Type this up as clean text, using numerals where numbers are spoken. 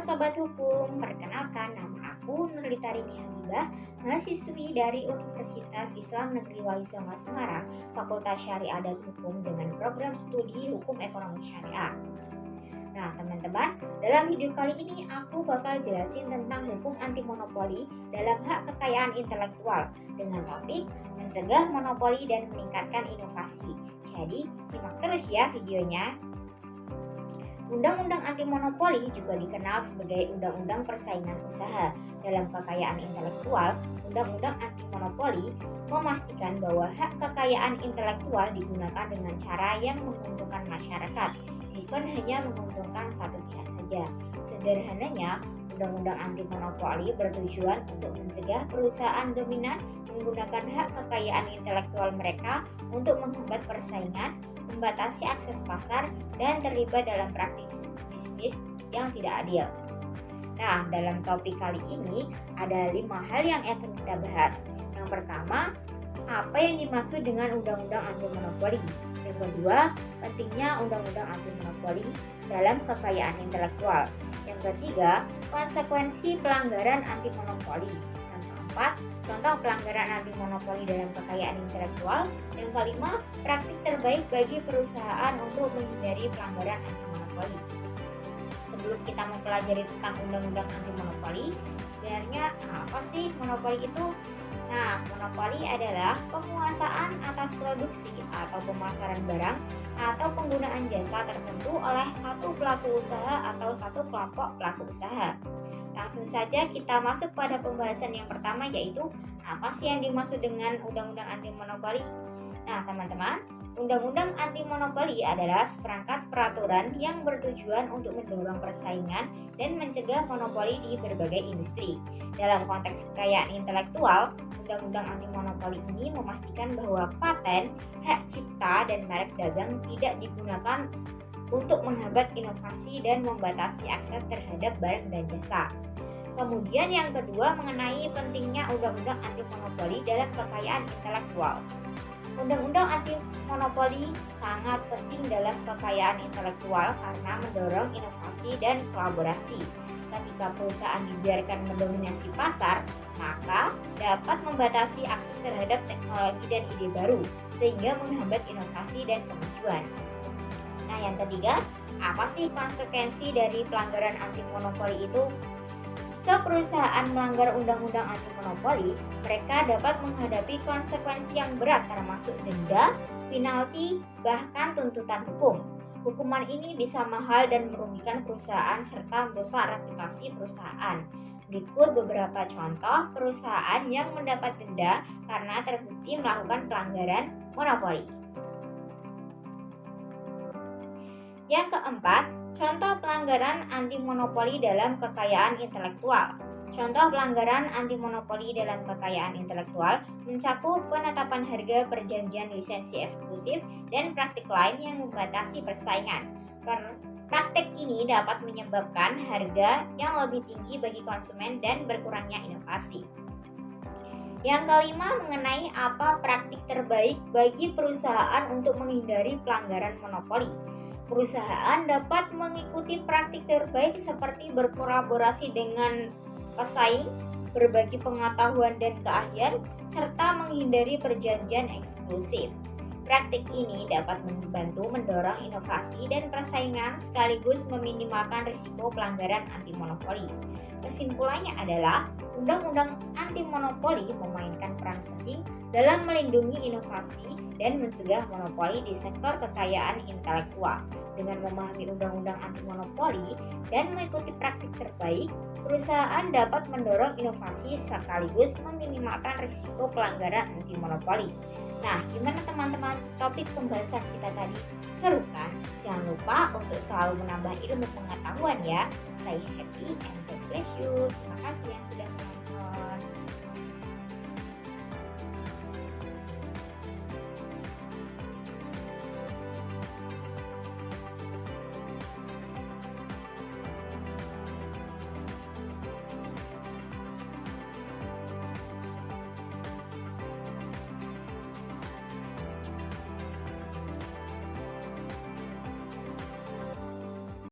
Sobat Hukum, perkenalkan nama aku Nurlita Rini Hamibah, mahasiswi dari Universitas Islam Negeri Wali Songo Semarang, Fakultas Syariah dan Hukum dengan program studi Hukum Ekonomi Syariah. Nah teman-teman, dalam video kali ini aku bakal jelasin tentang hukum anti monopoli dalam hak kekayaan intelektual dengan topik mencegah monopoli dan meningkatkan inovasi. Jadi simak terus ya videonya. Undang-Undang Anti Monopoli juga dikenal sebagai Undang-Undang Persaingan Usaha. Dalam kekayaan intelektual, Undang-Undang Anti Monopoli memastikan bahwa hak kekayaan intelektual digunakan dengan cara yang menguntungkan masyarakat, bukan hanya menguntungkan satu pihak saja. Sederhananya, Undang-Undang Anti Monopoli bertujuan untuk mencegah perusahaan dominan menggunakan hak kekayaan intelektual mereka untuk menghambat persaingan, membatasi akses pasar, dan terlibat dalam praktik bisnis yang tidak adil. Nah, dalam topik kali ini ada 5 hal yang akan kita bahas. Yang pertama, apa yang dimaksud dengan Undang-Undang Anti Monopoli? Yang kedua, pentingnya Undang-Undang Anti Monopoli dalam kekayaan intelektual. Yang ketiga, konsekuensi pelanggaran anti monopoli. Yang keempat, contoh pelanggaran anti monopoli dalam kekayaan intelektual. Yang kelima, praktik terbaik bagi perusahaan untuk menghindari pelanggaran anti monopoli. Sebelum kita mempelajari tentang undang-undang anti monopoli, sebenarnya apa sih monopoli itu? Nah, monopoli adalah penguasaan atas produksi atau pemasaran barang atau penggunaan jasa tertentu oleh satu pelaku usaha atau satu kelompok pelaku usaha. Langsung saja kita masuk pada pembahasan yang pertama, yaitu apa sih yang dimaksud dengan Undang-Undang Anti Monopoli? Nah, teman-teman, Undang-Undang Anti Monopoli adalah seperangkat peraturan yang bertujuan untuk mendorong persaingan dan mencegah monopoli di berbagai industri. Dalam konteks kekayaan intelektual, Undang-Undang Anti Monopoli ini memastikan bahwa paten, hak cipta, dan merek dagang tidak digunakan untuk menghambat inovasi dan membatasi akses terhadap barang dan jasa. Kemudian yang kedua mengenai pentingnya Undang-Undang Anti Monopoli dalam kekayaan intelektual. Undang-undang anti monopoli sangat penting dalam kekayaan intelektual karena mendorong inovasi dan kolaborasi. Ketika perusahaan dibiarkan mendominasi pasar, maka dapat membatasi akses terhadap teknologi dan ide baru, sehingga menghambat inovasi dan kemajuan. Nah, yang ketiga, apa sih konsekuensi dari pelanggaran anti monopoli itu? Jika perusahaan melanggar undang-undang anti monopoli, mereka dapat menghadapi konsekuensi yang berat termasuk denda, penalti, bahkan tuntutan hukum. Hukuman ini bisa mahal dan merugikan perusahaan serta merusak reputasi perusahaan. Berikut beberapa contoh perusahaan yang mendapat denda karena terbukti melakukan pelanggaran monopoli. Yang keempat, contoh pelanggaran anti monopoli dalam kekayaan intelektual. Contoh pelanggaran anti monopoli dalam kekayaan intelektual mencakup penetapan harga, perjanjian lisensi eksklusif, dan praktik lain yang membatasi persaingan. Praktik ini dapat menyebabkan harga yang lebih tinggi bagi konsumen dan berkurangnya inovasi. Yang kelima mengenai apa praktik terbaik bagi perusahaan untuk menghindari pelanggaran monopoli. Perusahaan dapat mengikuti praktik terbaik seperti berkolaborasi dengan pesaing, berbagi pengetahuan dan keahlian, serta menghindari perjanjian eksklusif. Praktik ini dapat membantu mendorong inovasi dan persaingan sekaligus meminimalkan risiko pelanggaran anti monopoli. Kesimpulannya adalah Undang-Undang Anti Monopoli memainkan peran penting dalam melindungi inovasi dan mencegah monopoli di sektor kekayaan intelektual. Dengan memahami Undang-Undang Anti Monopoli dan mengikuti praktik terbaik, perusahaan dapat mendorong inovasi sekaligus meminimalkan risiko pelanggaran anti monopoli. Nah, gimana teman-teman topik pembahasan kita tadi? Seru kan? Jangan lupa untuk selalu menambah ilmu pengetahuan ya. Stay happy and God bless you. Terima kasih yang sudah